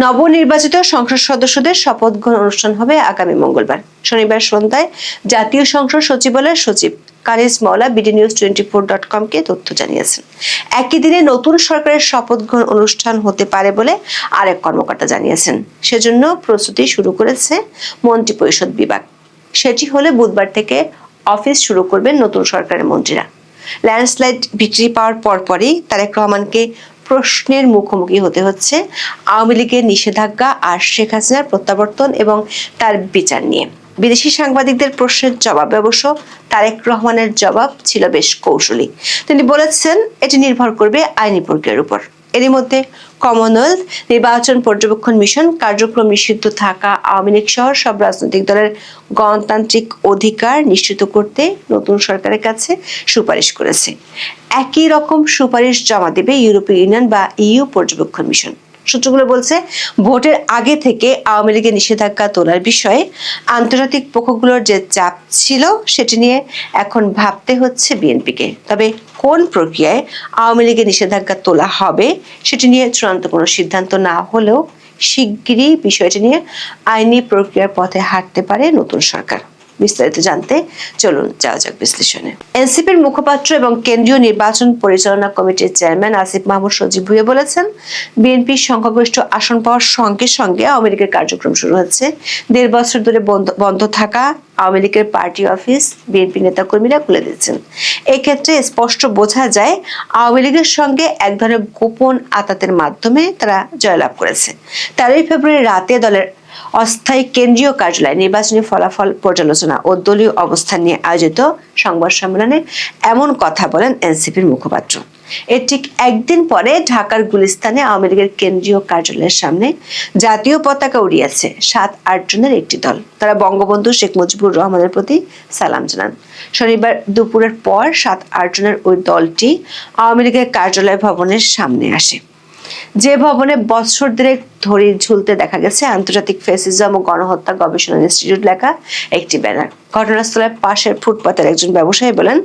নবনির্বাচিত সংসদ সদস্যদের শপথ গ্রহণ অনুষ্ঠান হবে আগামী মঙ্গলবার। শনিবার সন্ধ্যায় জাতীয় সংসদ সচিবালয়ের সচিব কানিজ মওলা bdnews24.com কে তথ্য জানিয়েছেন। একই দিনে নতুন সরকারের শপথ গ্রহণ অনুষ্ঠান হতে পারে বলে আরেক কর্মকর্তা জানিয়েছেন। সেজন্য প্রস্তুতি শুরু করেছে মন্ত্রিপরিষদ বিভাগ। সেটি হলে বুধবার থেকে অফিস শুরু করবেন নতুন সরকারের মন্ত্রীরা। ল্যান্ডস্লাইড বিক্রি পাওয়ার পরপরই তারেক রহমানকে প্রশ্নের মুখোমুখি হতে হচ্ছে আওয়ামী লীগের নিষেধাজ্ঞা আর শেখ হাসিনার প্রত্যাবর্তন এবং তার বিচার নিয়ে। বিদেশি সাংবাদিকদের প্রশ্নের জবাবে অবশ্য তারেক রহমানের জবাব ছিল বেশ কৌশলী। তিনি বলেছেন, এটি নির্ভর করবে আইনি প্রক্রিয়ার উপর। এরই মধ্যে কমনওয়েলথ নির্বাচন পর্যবেক্ষণ মিশন কার্যক্রম নিষিদ্ধ থাকা আওয়ামী লীগ সহ সব রাজনৈতিক দলের গণতান্ত্রিক অধিকার নিশ্চিত করতে নতুন সরকারের কাছে সুপারিশ করেছে। একই রকম সুপারিশ জমা দেবে ইউরোপীয় ইউনিয়ন বা ইইউ পর্যবেক্ষণ মিশন। সূত্রগুলো বলছে, ভোটের আগে থেকে আওয়ামী লীগের নিষেধাজ্ঞা তোলার বিষয়ে আন্তর্জাতিক পক্ষগুলোর যে চাপ ছিল সেটি নিয়ে এখন ভাবতে হচ্ছে বিএনপিকে। তবে কোন প্রক্রিয়ায় আওয়ামী লীগের নিষেধাজ্ঞা তোলা হবে সেটি নিয়ে চূড়ান্ত কোনো সিদ্ধান্ত না হলেও শিগগিরই বিষয়টি নিয়ে আইনি প্রক্রিয়ার পথে হাঁটতে পারে নতুন সরকার। বিস্তারিত জানতে চলুন যাওয়া যাক বিশ্লেষণে। এনসিপির মুখপাত্র এবং কেন্দ্রীয় নির্বাচন পরিচালনা কমিটির চেয়ারম্যান আসিফ মাহমুদ সজীব ভুঁইয়া বলেছেন, বিএনপির সংখ্যাগরিষ্ঠ আসন পাওয়ার সঙ্গে সঙ্গে আওয়ামী লীগের কার্যক্রম শুরু হচ্ছে। 1.5 বছর ধরে বন্ধ থাকা আওয়ামী লীগের পার্টি অফিস বিএনপি নেতাকর্মীরা খুলে দিচ্ছেন। এক্ষেত্রে স্পষ্ট বোঝা যায় আওয়ামী লীগের সঙ্গে এক ধরনের গোপন আতাতের মাধ্যমে তারা জয়লাভ করেছে। 13 ফেব্রুয়ারি রাতে দলের অস্থায়ী কেন্দ্রীয় কার্যালয়ে নির্বাচনী ফলাফল পর্যালোচনা ও দলীয় অবস্থান নিয়ে আয়োজিত সংবাদ সম্মেলনে এমন কথা বলেন এনসিপির মুখপাত্র। এর ঠিক একদিন পরে ঢাকার গুলিস্তানে আওয়ামী লীগের কেন্দ্রীয় কার্যালয়ের সামনে জাতীয় পতাকা উড়িয়েছে 7-8 জনের একটি দল। তারা বঙ্গবন্ধু শেখ মুজিবুর রহমানের প্রতি সালাম জানান। শনিবার দুপুরের পর 7-8 জনের ওই দলটি আওয়ামী লীগের কার্যালয় ভবনের সামনে আসে, যে ভবনে বছর দেড়েক ধরে ঝুলতে দেখা গেছে আন্তর্জাতিক ফ্যাসিজম ও গণহত্যা গবেষণা ইনস্টিটিউট লেখা একটি ব্যানার। ঘটনাস্থলের পাশের ফুটপাতের একজন ব্যবসায়ী বলেন,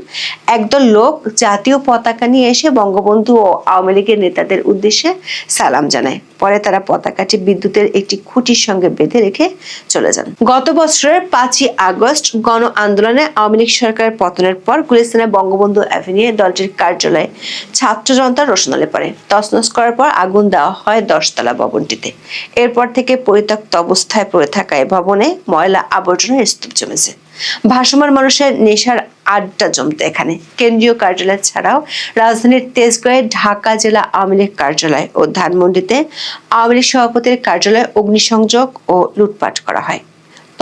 একদল লোক জাতীয় পতাকা নিয়ে এসে বঙ্গবন্ধু ও আওয়ামী লীগের নেতাদের উদ্দেশ্যে সালাম জানায়। পরে তারা পতাকাটি বিদ্যুতের একটি খুঁটির সঙ্গে বেঁধে রেখে চলে যান। গত বছরের 5ই আগস্ট গণ আন্দোলনে আওয়ামী লীগ সরকারের পতনের পর গুলিস্তানে বঙ্গবন্ধু অ্যাভিনিউয়ে দলটির কার্যালয়ে ছাত্র জনতার রোষণালে পড়ে। তছনছ করার পর আগুন দেওয়া হয় 10 তলা ভবনটিতে। এরপর থেকে পরিত্যক্ত অবস্থায় পড়ে থাকা এই ভবনে ময়লা আবর্জনার স্তূপ জমেছে। ভাসমান মানুষের নেশার আড্ডা জমতে এখানে। কেন্দ্রীয় কার্যালয় ছাড়াও রাজধানীর তেজগাঁয়ে ঢাকা জেলা আওয়ামী লীগ কার্যালয় ও ধানমন্ডিতে আওয়ামী লীগ সভাপতির কার্যালয়ে অগ্নিসংযোগ ও লুটপাট করা হয়।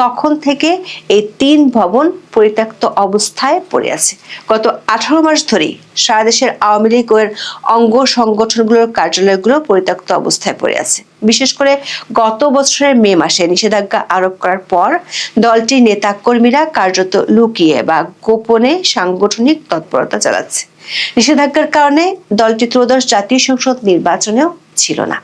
তখন থেকে এই 3 ভবন পরিত্যক্ত অবস্থায় পড়ে আছে। গত 18 মাস ধরেই সারা দেশের আওয়ামী লীগ এর অঙ্গ সংগঠনগুলোর কার্যালয়গুলো পরিত্যক্ত অবস্থায় পড়ে আছে। বিশেষ করে গত বছরের মে মাসে নিষেধাজ্ঞা আরোপ করার পর দলটির নেতাকর্মীরা কার্যত লুকিয়ে বা গোপনে সাংগঠনিক তৎপরতা চালাচ্ছে। নিষেধাজ্ঞার কারণে দলটি ত্রয়োদশ জাতীয় সংসদ নির্বাচনেও ছিল না।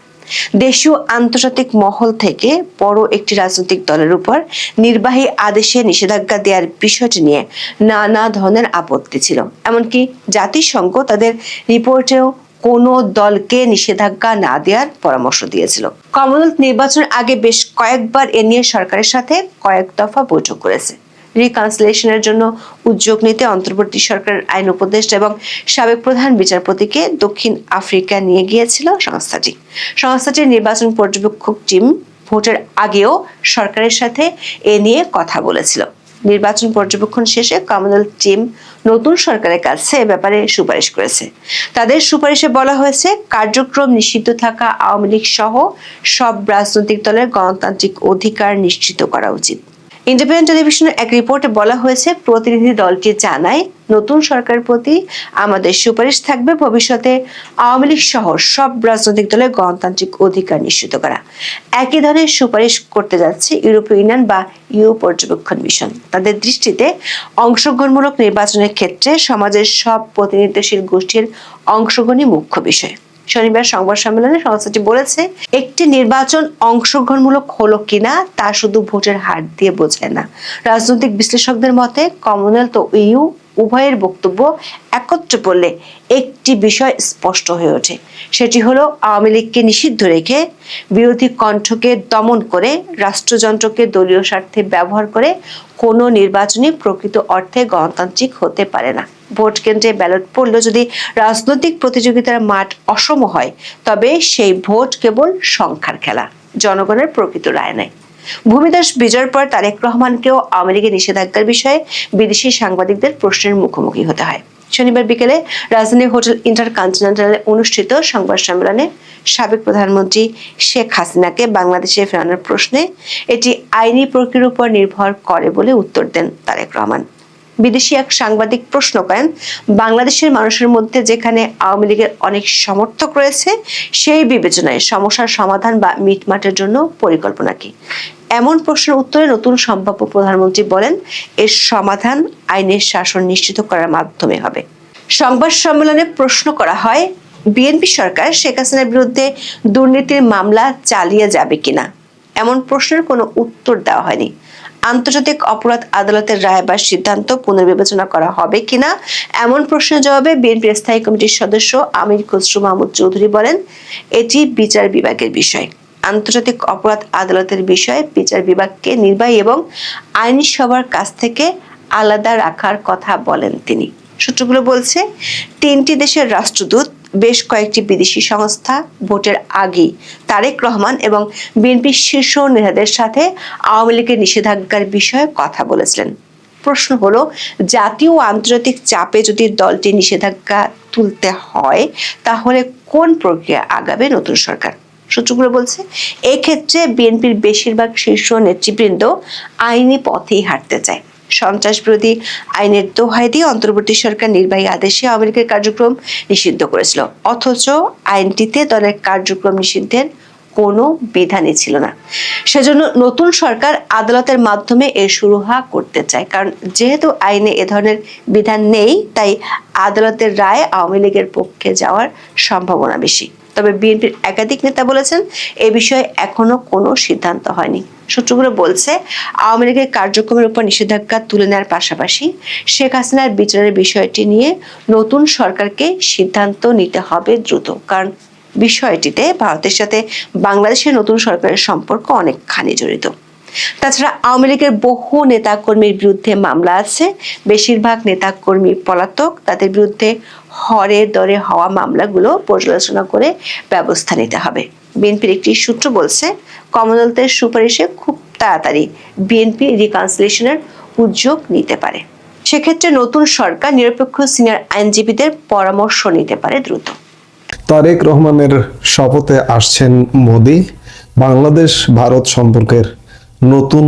দেশীয় আন্তর্জাতিক মহল থেকে বড় একটি রাজনৈতিক দলের উপর নির্বাহী আদেশে নিষেধাজ্ঞা দেওয়ার বিষয়টি নিয়ে নানা ধরনের আপত্তি ছিল। এমনকি জাতিসংঘ তাদের রিপোর্টেও কোনো দলকে নিষেধাজ্ঞা না দেওয়ার পরামর্শ দিয়েছিল। কমনওয়েলথ নির্বাচনের আগে বেশ কয়েকবার এ নিয়ে সরকারের সাথে কয়েক দফা বৈঠক করেছে। রিকনসিলিয়েশনের জন্য উদ্যোগ নিতে অন্তর্বর্তী সরকারের আইন উপদেষ্টা এবং সাবেক প্রধান বিচারপতিকে দক্ষিণ আফ্রিকা নিয়ে গিয়েছিল সংস্থাটির নির্বাচন পর্যবেক্ষক টিম ভোটের আগেও সরকারের সাথে এ নিয়ে কথা বলেছিল। নির্বাচন পর্যবেক্ষণ শেষে কমনওয়েলথ টিম নতুন সরকারের কাছে এ ব্যাপারে সুপারিশ করেছে। তাদের সুপারিশে বলা হয়েছে, কার্যক্রম নিষিদ্ধ থাকা আওয়ামী লীগ সহ সব রাজনৈতিক দলের গণতান্ত্রিক অধিকার নিশ্চিত করা উচিত। ইন্ডিপেন্ডেন্ট টেলিভিশনের এক রিপোর্টে বলা হয়েছে, প্রতিনিধি দলটি জানায়, নতুন সরকারের প্রতি আমাদের সুপারিশ থাকবে ভবিষ্যতে আওয়ামী লীগ সহ সব রাজনৈতিক দলের গণতান্ত্রিক অধিকার নিশ্চিত করা। একই ধরনের সুপারিশ করতে যাচ্ছে ইউরোপীয় ইউনিয়ন বা ইইউ পর্যবেক্ষণ মিশন। তাদের দৃষ্টিতে অংশগ্রহণমূলক নির্বাচনের ক্ষেত্রে সমাজের সব প্রতিনিধিশীল গোষ্ঠীর অংশগ্রহণই মুখ্য বিষয়। শনিবার সংবাদ সম্মেলনে সংস্থাটি বলেছে, একটি নির্বাচন অংশগ্রহণমূলক হলো কিনা তা শুধু ভোটের হার দিয়ে বোঝায় না। রাজনৈতিক বিশ্লেষকদের মতে কমনওয়েলথ ও ইইউ উভয়ের বক্তব্য একত্রে পড়লে একটি বিষয় স্পষ্ট হয়ে ওঠে। সেটি হলো আওয়ামী লীগকে নিষিদ্ধ রেখে বিরোধী কণ্ঠকে দমন করে রাষ্ট্রযন্ত্রকে দলীয় স্বার্থে ব্যবহার করে কোনো নির্বাচনী প্রকৃত অর্থে গণতান্ত্রিক হতে পারে না। ভোট কেন্দ্রে ব্যালট পড়লেও যদি রাজনৈতিক প্রতিযোগিতার মাঠ অসম হয়, তবে সেই ভোট কেবল সংখ্যার খেলা, জনগণের প্রকৃত রায় নেয়। ভূমিদাস বিজয়ের পর তারেক রহমানকেও আওয়ামী লীগের নিষেধাজ্ঞার বিষয়ে বিদেশি সাংবাদিকদের প্রশ্নের মুখোমুখি হতে হয়। শনিবার বিকেলে রাজধানীর হোটেল ইন্টারকন্টিনেন্টালে অনুষ্ঠিত সংবাদ সম্মেলনে সাবেক প্রধানমন্ত্রী শেখ হাসিনাকে বাংলাদেশে ফেরানোর প্রশ্নে এটি আইনি প্রক্রিয়ার উপর নির্ভর করে বলে উত্তর দেন তারেক রহমান। বিদেশি এক সাংবাদিক প্রশ্ন করেন, বাংলাদেশের মানুষের মধ্যে যেখানে আওয়ামী লীগের অনেক সমর্থক রয়েছে, সেই বিবেচনায় সমস্যার সমাধান বা মিটমাটের জন্য পরিকল্পনা কি? এমন প্রশ্নের উত্তরে নতুন সম্ভাব্য প্রধানমন্ত্রী বলেন, এর সমাধান আইনের শাসন নিশ্চিত করার মাধ্যমে হবে। সংবাদ সম্মেলনে প্রশ্ন করা হয়, বিএনপি সরকার শেখ হাসিনার বিরুদ্ধে দুর্নীতির মামলা চালিয়ে যাবে কিনা। এমন প্রশ্নের কোনো উত্তর দেওয়া হয়নি। আন্তর্জাতিক অপরাধ আদালতের রায় বা সিদ্ধান্ত পুনর্বিবেচনা করা হবে কিনা এমন প্রশ্নের জবাবে বিএনপির স্থায়ী কমিটির সদস্য আমির খসরু মাহমুদ চৌধুরী বলেন, এটি বিচার বিভাগের বিষয়। আন্তর্জাতিক অপরাধ আদালতের বিষয়ে বিচার বিভাগকে নির্বাহী এবং আইনি সবার কাছ থেকে আলাদা রাখার কথা বলেন তিনি। সূত্রগুলো বলছে, 3টি দেশের রাষ্ট্রদূত, বেশ কয়েকটি বিদেশি সংস্থা ভোটের আগেই তারেক রহমান এবং বিএনপির শীর্ষ নেতাদের সাথে আওয়ামী লীগের নিষেধাজ্ঞার বিষয়ে কথা বলেছিলেন। প্রশ্ন হলো, জাতীয় ও আন্তর্জাতিক চাপে যদি দলটি নিষেধাজ্ঞা তুলতে হয়, তাহলে কোন প্রক্রিয়া আগাবে নতুন সরকার? সূত্রগুলো বলছে, এক্ষেত্রে বিএনপির বেশিরভাগ শীর্ষ নেতৃবৃন্দ আইনি পথেই হাঁটতে চায়। সন্ত্রাস বিরোধী আইনের দোহাই দিয়ে অন্তর্বর্তী সরকার নির্বাহী আদেশে আওয়ামী লীগের কার্যক্রম নিষিদ্ধ করেছিল, অথচ আইনটিতে দলের কার্যক্রম নিষিদ্ধের কোনো বিধানই ছিল না। সেজন্য নতুন সরকার আদালতের মাধ্যমে এর সুরাহা করতে চায়। কারণ যেহেতু আইনে এ ধরনের বিধান নেই, তাই আদালতের রায় আওয়ামী লীগের পক্ষে যাওয়ার সম্ভাবনা বেশি। তবে বিএনপির একাধিক নেতা বলেছেন, এ বিষয়ে এখনো কোনো সিদ্ধান্ত হয়নি। সূত্রগুলো বলছে, আওয়ামী লীগের কার্যক্রমের উপর নিষেধাজ্ঞা তুলে নেওয়ার পাশাপাশি শেখ হাসিনার বিচারের বিষয়টি নিয়ে নতুন সরকারকে সিদ্ধান্ত নিতে হবে দ্রুত। কারণ বিষয়টিতে ভারতের সাথে বাংলাদেশের নতুন সরকারের সম্পর্ক অনেকখানি জড়িত। তাছাড়া আওয়ামী লীগের বহু নেতাকর্মীর বিরুদ্ধে মামলা আছে। বেশিরভাগ নেতাকর্মী পলাতক। তাদের বিরুদ্ধে হরে দরে হওয়া মামলাগুলো পর্যালোচনা করে ব্যবস্থা নিতে হবে। বিএনপির একটি সূত্র বলছে, কমনওয়েলথের সুপারিশে খুব তাড়াতাড়ি বিএনপি রিকনসিলিয়েশনের উদ্যোগ নিতে পারে। সেক্ষেত্রে নতুন সরকার নিরপেক্ষ সিনিয়র আইনজীবীদের পরামর্শ নিতে পারে দ্রুত। তারেক রহমানের শপথে আসছেন মোদি। বাংলাদেশ ভারত সম্পর্কের নতুন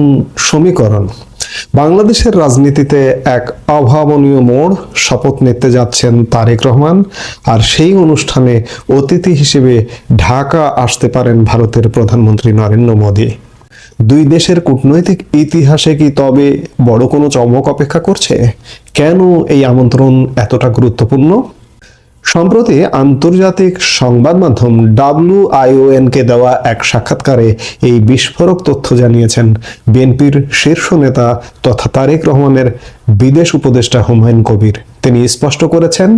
সমীকরণ। বাংলাদেশের রাজনীতিতে এক অভাবনীয় মোড়। শপথ নিতে যাচ্ছেন তারেক রহমান, আর সেই অনুষ্ঠানে অতিথি হিসেবে ঢাকা আসতে পারেন ভারতের প্রধানমন্ত্রী নরেন্দ্র মোদি। দুই দেশের কূটনৈতিক ইতিহাসে কি তবে বড় কোনো চমক অপেক্ষা করছে? কেন এই আমন্ত্রণ এতটা গুরুত্বপূর্ণ? সম্প্রতি আন্তর্জাতিক সংবাদ মাধ্যম WION-কে দেওয়া এক সাক্ষাৎকারে এই বিস্ফোরক তথ্য জানিয়েছেন বিএনপির শীর্ষ নেতা তথা তারেক রহমানের বিদেশ উপদেষ্টা হুমায়ুন কবির। তিনি স্পষ্ট করেছেন,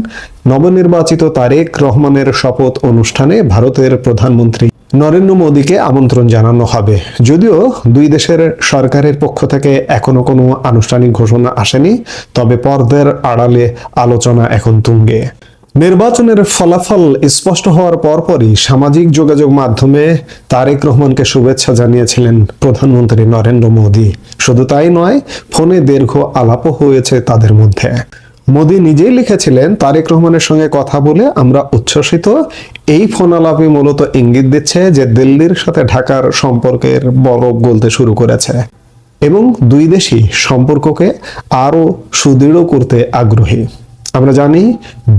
নবনির্বাচিত তারেক রহমানের শপথ অনুষ্ঠানে ভারতের প্রধানমন্ত্রী নরেন্দ্র মোদীকে আমন্ত্রণ জানানো হবে। যদিও দুই দেশের সরকারের পক্ষ থেকে এখনো কোনো আনুষ্ঠানিক ঘোষণা আসেনি, তবে পর্দার আড়ালে আলোচনা এখন তুঙ্গে। নির্বাচনের ফলাফল স্পষ্ট হওয়ার পরপরই সামাজিক যোগাযোগ মাধ্যমে তারেক রহমানকে শুভেচ্ছা জানিয়েছিলেন প্রধানমন্ত্রী নরেন্দ্র মোদী। শুধু তাই নয়, ফোনে দীর্ঘ আলাপও হয়েছে তাদের মধ্যে। মোদী নিজেই লিখেছিলেন, তারেক রহমানের সঙ্গে কথা বলে আমরা উচ্ছ্বসিত। এই ফোন আলাপে মূলত ইঙ্গিত দিচ্ছে যে দিল্লির সাথে ঢাকার সম্পর্কের বরফ গলতে শুরু করেছে এবং দুই দেশই সম্পর্ককে আরো সুদৃঢ় করতে আগ্রহী। আমরা জানি,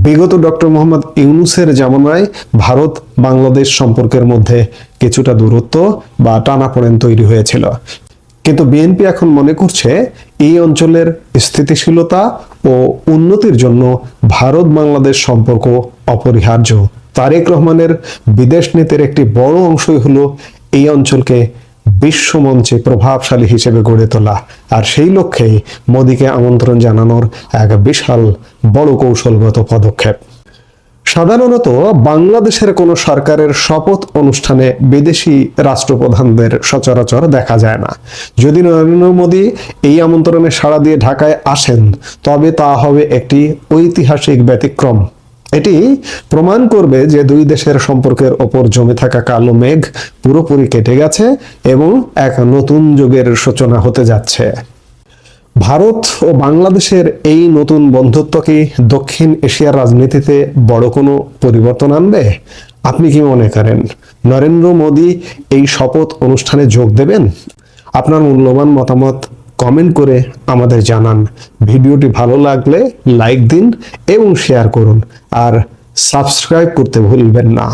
বিগত ডক্টর মোহাম্মদ ইউনূসের জামানায় ভারত বাংলাদেশ সম্পর্কের মধ্যে কিছুটা দূরত্ব বা টানাপোড়েন তৈরি হয়েছিল, কিন্তু বিএনপি এখন মনে করছে এই অঞ্চলের স্থিতিশীলতা ও উন্নতির জন্য ভারত বাংলাদেশ সম্পর্ক অপরিহার্য। তারেক রহমানের বিদেশ নীতির একটি বড় অংশই হলো এই অঞ্চলকে বিশ্বমঞ্চে প্রভাবশালী হিসেবে গড়ে তোলা, আর সেই লক্ষ্যেই মোদিকে আমন্ত্রণ জানানোর এক বিশাল বড় কৌশলগত পদক্ষেপ। সাধারণত বাংলাদেশের কোনো সরকারের শপথ অনুষ্ঠানে বিদেশি রাষ্ট্রপ্রধানদের সচরাচর দেখা যায় না। যদি নরেন্দ্র মোদী এই আমন্ত্রণে সাড়া দিয়ে ঢাকায় আসেন, তবে তা হবে একটি ঐতিহাসিক ব্যতিক্রম। এটি প্রমাণ করবে যে দুই দেশের সম্পর্কের ওপর জমে থাকা কালো মেঘ পুরোপুরি কেটে গেছে এবং এক নতুন যুগের সূচনা হতে যাচ্ছে। ভারত ও বাংলাদেশের এই নতুন বন্ধুত্ব কি দক্ষিণ এশিয়ার রাজনীতিতে বড় কোনো পরিবর্তন আনবে? আপনি কি মনে করেন নরেন্দ্র মোদী এই শপথ অনুষ্ঠানে যোগ দেবেন? আপনার মূল্যবান মতামত কমেন্ট করে আমাদের জানান। ভিডিওটি ভালো লাগলে লাইক দিন এবং শেয়ার করুন, আর সাবস্ক্রাইব করতে ভুলবেন না।